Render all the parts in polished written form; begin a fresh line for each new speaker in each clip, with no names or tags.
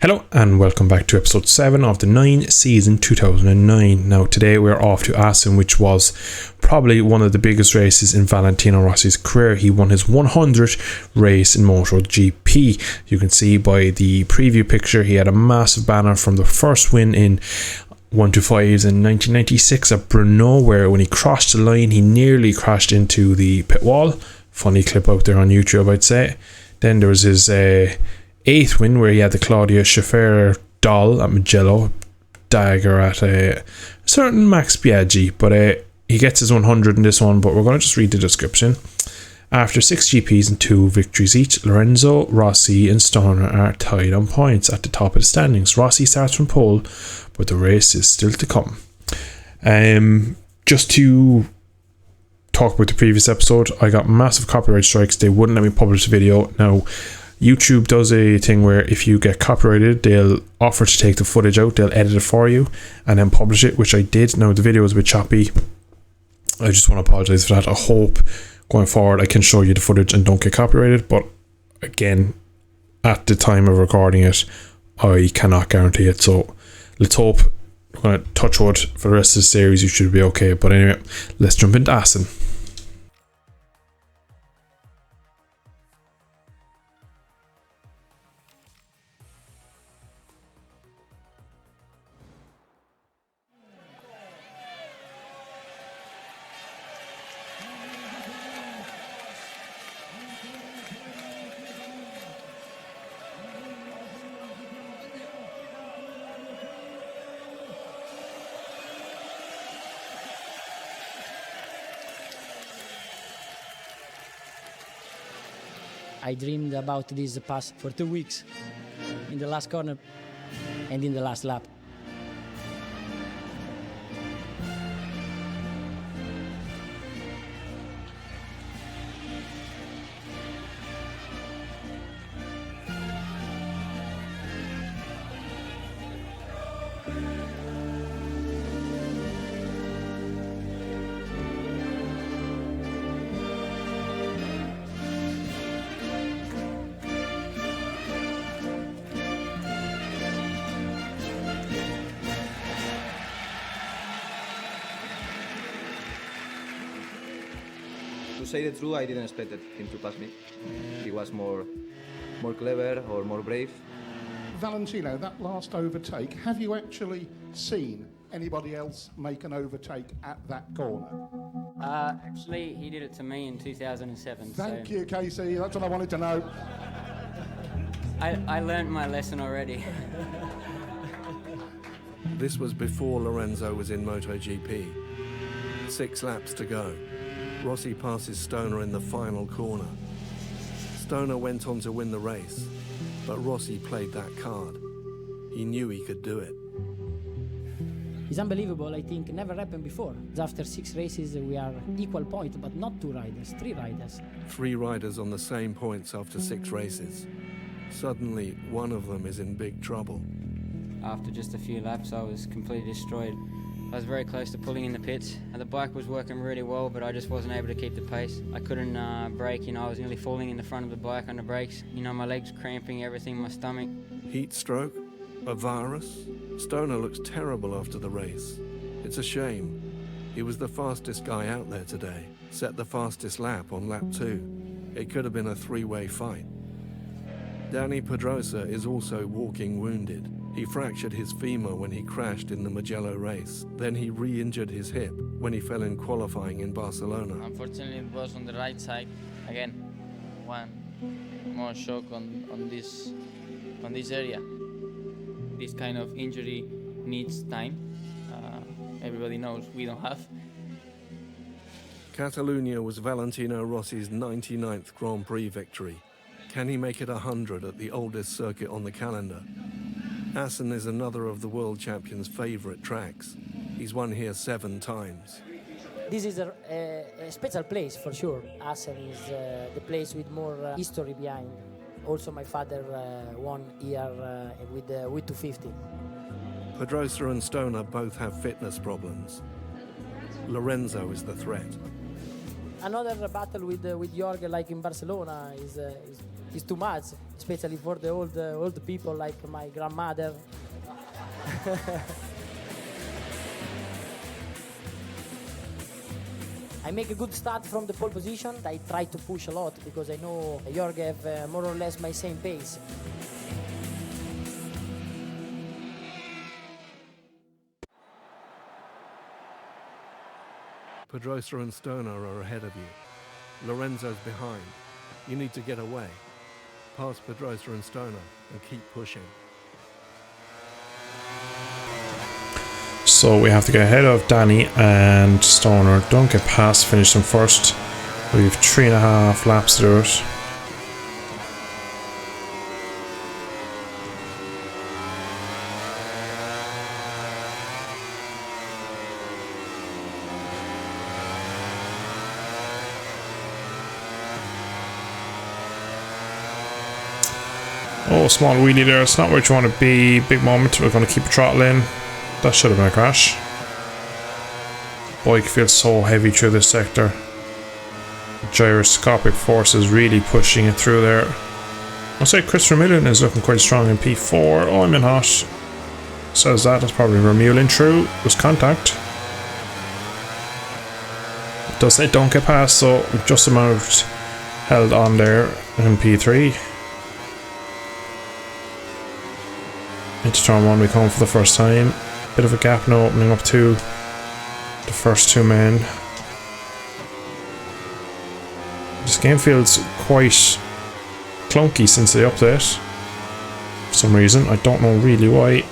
Hello and welcome back to episode 7 of the 9 season 2009. Now today we're off to ASSEN, which was probably one of the biggest races in Valentino Rossi's career. He won his 100th race in MotoGP. You can see by the preview picture he had a massive banner from the first win in 125s in 1996 at Brno, where when he crossed the line he nearly crashed into the pit wall. Funny clip out there on YouTube, I'd say. Then there was his 8th win where he had the Claudia Schiffer doll at Mugello, dagger at a certain Max Biaggi, but he gets his 100 in this one. But we're going to just read the description. After 6 GPs and 2 victories each, Lorenzo, Rossi and Stoner are tied on points at the top of the standings. Rossi starts from pole, but the race is still to come. Just to talk about the previous episode, I got massive copyright strikes. They wouldn't let me publish the video. Now YouTube does a thing where if you get copyrighted, they'll offer to take the footage out, they'll edit it for you and then publish it, which I did. Now the video was a bit choppy. I just want to apologise for that. I hope going forward I can show you the footage and don't get copyrighted, but again, at the time of recording it, I cannot guarantee it. So let's hope, I'm going to touch wood, for the rest of the series you should be okay. But anyway, let's jump into ASSEN.
I dreamed about this pass for 2 weeks, in the last corner and in the last lap.
To say the truth, I didn't expect him to pass me. He was more clever or more brave.
Valentino, that last overtake, have you actually seen anybody else make an overtake at that corner?
Actually, he did it to me in 2007.
Thank you, Casey. That's what I wanted to know.
I learned my lesson already.
This was before Lorenzo was in MotoGP. 6 laps to go. Rossi passes Stoner in the final corner. Stoner went on to win the race, but Rossi played that card. He knew he could do it.
It's unbelievable, I think, never happened before. After 6 races we are equal point, but not 2 riders, 3 riders.
3 riders on the same points after 6 races. Suddenly, one of them is in big trouble.
After just a few laps, I was completely destroyed. I was very close to pulling in the pits, and the bike was working really well, but I just wasn't able to keep the pace. I couldn't brake, I was nearly falling in the front of the bike on the brakes. My legs cramping, everything, my stomach.
Heat stroke? A virus? Stoner looks terrible after the race. It's a shame. He was the fastest guy out there today, set the fastest lap on lap 2. It could have been a 3-way fight. Dani Pedrosa is also walking wounded. He fractured his femur when he crashed in the Mugello race. Then he re-injured his hip when he fell in qualifying in Barcelona.
Unfortunately, it was on the right side. Again, one more shock on this area. This kind of injury needs time. Everybody knows we don't have.
Catalunya was Valentino Rossi's 99th Grand Prix victory. Can he make it 100 at the oldest circuit on the calendar? ASSEN is another of the world champion's favourite tracks. He's won here 7 times.
This is a special place for sure. ASSEN is the place with more history behind. Also my father won here with 250.
Pedrosa and Stoner both have fitness problems. Lorenzo is the threat.
Another battle with Jorge, like in Barcelona, is too much, especially for the old people like my grandmother. I make a good start from the pole position. I try to push a lot because I know Jorge have more or less my same pace.
Pedrosa and Stoner are ahead of you. Lorenzo's behind. You need to get away. Pass Pedrosa and Stoner and keep pushing.
So we have to get ahead of Danny and Stoner. Don't get past, finish them first. We have 3.5 laps to do it. Oh, small wheelie there. It's not where you want to be. Big moment. We're going to keep a throttle in. That should have been a crash. Bike feels so heavy through this sector. Gyroscopic force is really pushing it through there. I'll say Chris Vermeulen is looking quite strong in P4. Oh, I'm in hot. Says that. That's probably Vermeulen. True. It was contact. It does say don't get past, so just about held on there in P3. Into turn 1 we come for the first time. Bit of a gap now opening up to the first two men. This game feels quite clunky since the update. For some reason, I don't know really why.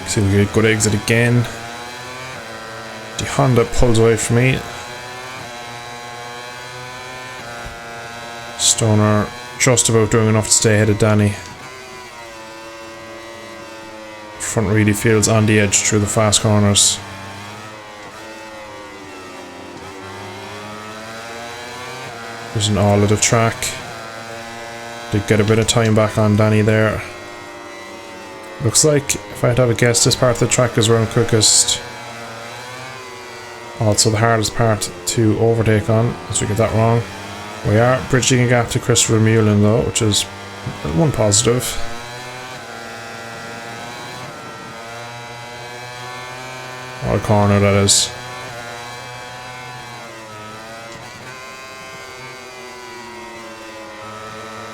See if we get a good exit again. The Honda pulls away from me. Stoner just about doing enough to stay ahead of Danny. Front really feels on the edge through the fast corners. There's an all-out track. Did get a bit of time back on Danny there. Looks like, if I had to have a guess, this part of the track is around quickest. Also the hardest part to overtake on, as we get that wrong. We are bridging a gap to Christopher Mullen though, which is one positive. What a corner that is.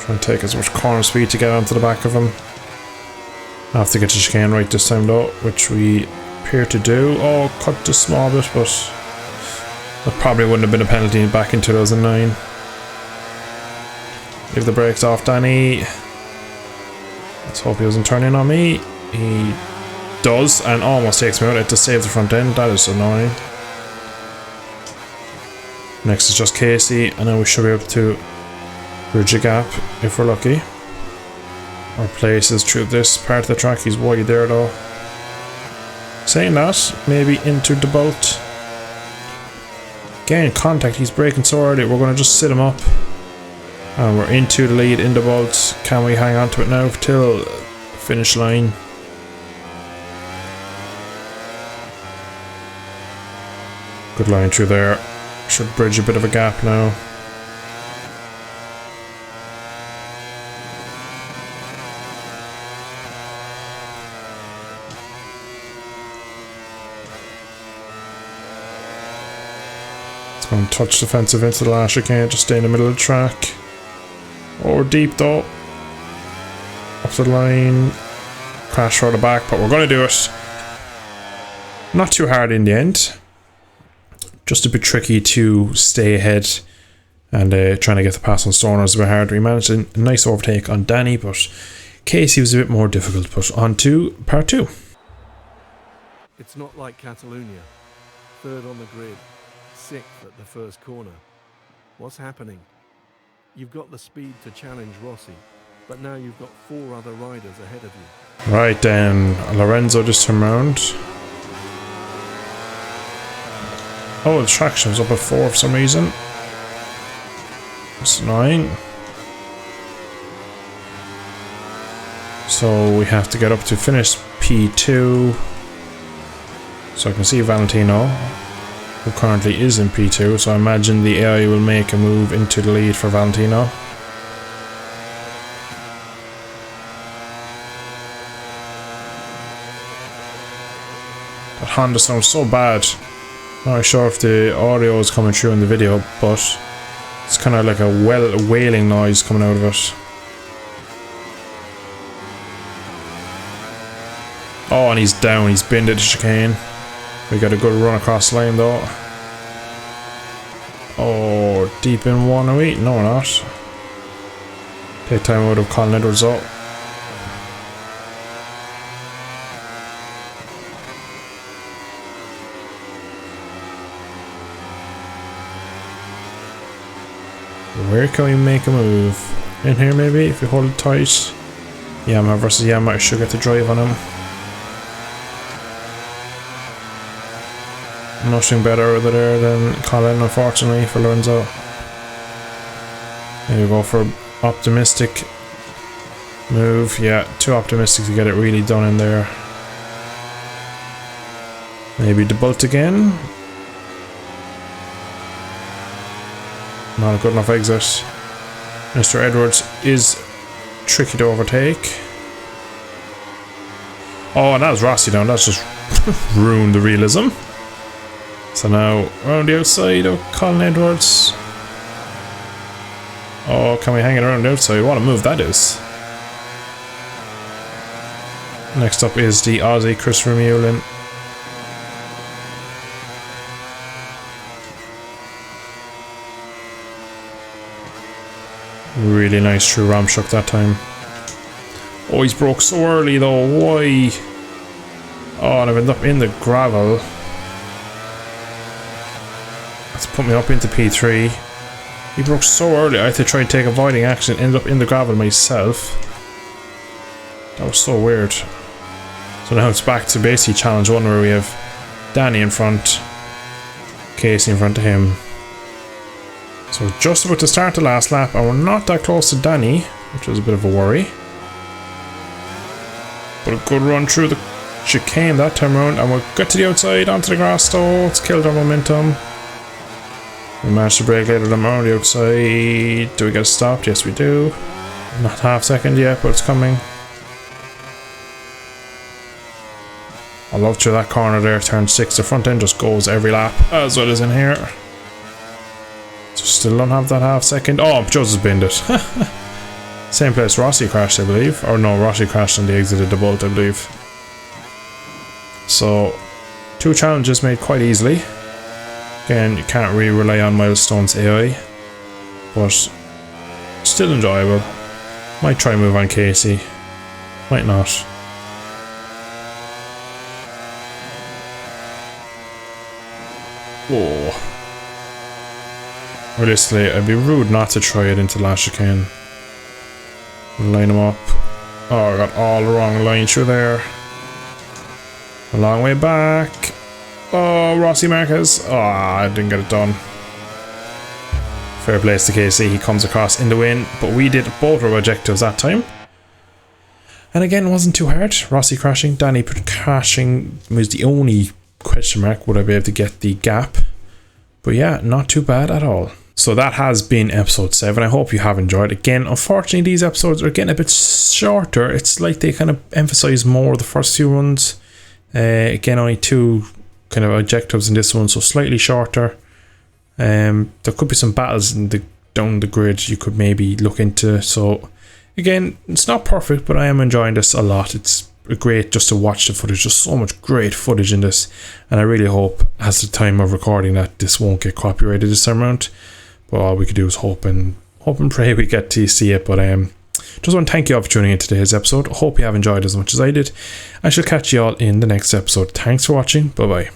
Trying to take as much corner speed to get onto the back of him. I have to get the chicane right this time though, which we appear to do. Oh, cut just small bit, but that probably wouldn't have been a penalty back in 2009. Leave the brakes off, Danny. Let's hope he doesn't turn in on me. He does, and almost takes me out. I have to save the front end. That is annoying. Next is just Casey, and then we should be able to bridge a gap if we're lucky. Our place is through this part of the track. He's wide there though. Saying that, maybe into the bolt. Again, contact. He's braking so early. We're going to just sit him up. And we're into the lead in the bolt. Can we hang on to it now till finish line? Good line through there. Should bridge a bit of a gap now. It's going to touch the fence into the last chicane, just stay in the middle of the track. Or deep though. Up the line. Crash for the back, but we're going to do it. Not too hard in the end. Just a bit tricky to stay ahead, and trying to get the pass on Stoner is a bit hard. We managed a nice overtake on Danny, but Casey was a bit more difficult. But on to part 2.
It's not like Catalonia. Third on the grid, 6th at the first corner. What's happening? You've got the speed to challenge Rossi, but now you've got 4 other riders ahead of you.
Right then, Lorenzo just turned around. Oh, the traction was up at 4 for some reason. It's annoying. So we have to get up to finish P2. So I can see Valentino. who currently is in P2, so I imagine the AI will make a move into the lead for Valentino. That Honda sounds so bad. Not sure if the audio is coming through in the video, but it's kind of like a wailing noise coming out of it. Oh, and he's down. He's binned at the chicane. We got a good run across the line though. Oh, deep in 108. No, we're not. Take time out of Colin Edwards though. Where can we make a move? In here maybe, if we hold it tight. Yamaha versus Yamaha, I should get the drive on him. Nothing better over there than Colin, unfortunately, for Lorenzo. There you go for optimistic move. Yeah, too optimistic to get it really done in there. Maybe the bolt again. Not a good enough exit. Mr. Edwards is tricky to overtake. Oh, and that was Rossi down. That's just ruined the realism. So now around the outside of Colin Edwards. Oh, can we hang it around the outside? What a move that is. Next up is the Aussie Christopher Mullen. Really nice true Ramshock that time. Oh, he's broke so early though. Why? Oh, and I've ended up in the gravel. That's put me up into P3. He broke so early. I had to try and take avoiding action. Ended up in the gravel myself. That was so weird. So now it's back to basically challenge 1 where we have Danny in front, Casey in front of him. So just about to start the last lap, and we're not that close to Danny, which was a bit of a worry. But a good run through the chicane that time around, and we'll get to the outside, onto the grass though. It's killed our momentum. We managed to brake later than around the outside. Do we get stopped? Yes, we do. Not half second yet, but it's coming. I love through that corner there, turn 6. The front end just goes every lap, as well as in here. So still don't have that half second. Oh, Joseph's binned it. Same place Rossi crashed, I believe. Or no, Rossi crashed and they exited the bolt, I believe. So, 2 challenges made quite easily. Again, you can't really rely on Milestone's AI. But, still enjoyable. Might try move on Casey. Might not. Whoa. Realistically, I'd be rude not to try it into last chicane. Line him up. Oh, I got all the wrong line through there. A long way back. Oh, Rossi Marquez. Oh, I didn't get it done. Fair place to KC. He comes across in the win, but we did both our objectives that time. And again, it wasn't too hard. Rossi crashing, Danny crashing was the only question mark. Would I be able to get the gap? But yeah, not too bad at all. So that has been episode 7. I hope you have enjoyed. Again, unfortunately, these episodes are getting a bit shorter. It's like they kind of emphasize more the first 2 runs. Again, only 2 kind of objectives in this one, so slightly shorter. There could be some battles in down the grid you could maybe look into. So again, it's not perfect, but I am enjoying this a lot. It's great just to watch the footage. There's so much great footage in this, and I really hope as the time of recording that this won't get copyrighted this time around. But all we could do is hope and pray we get to see it. But just want to thank you all for tuning in today's episode. Hope you have enjoyed as much as I did. I shall catch you all in the next episode. Thanks for watching. Bye bye.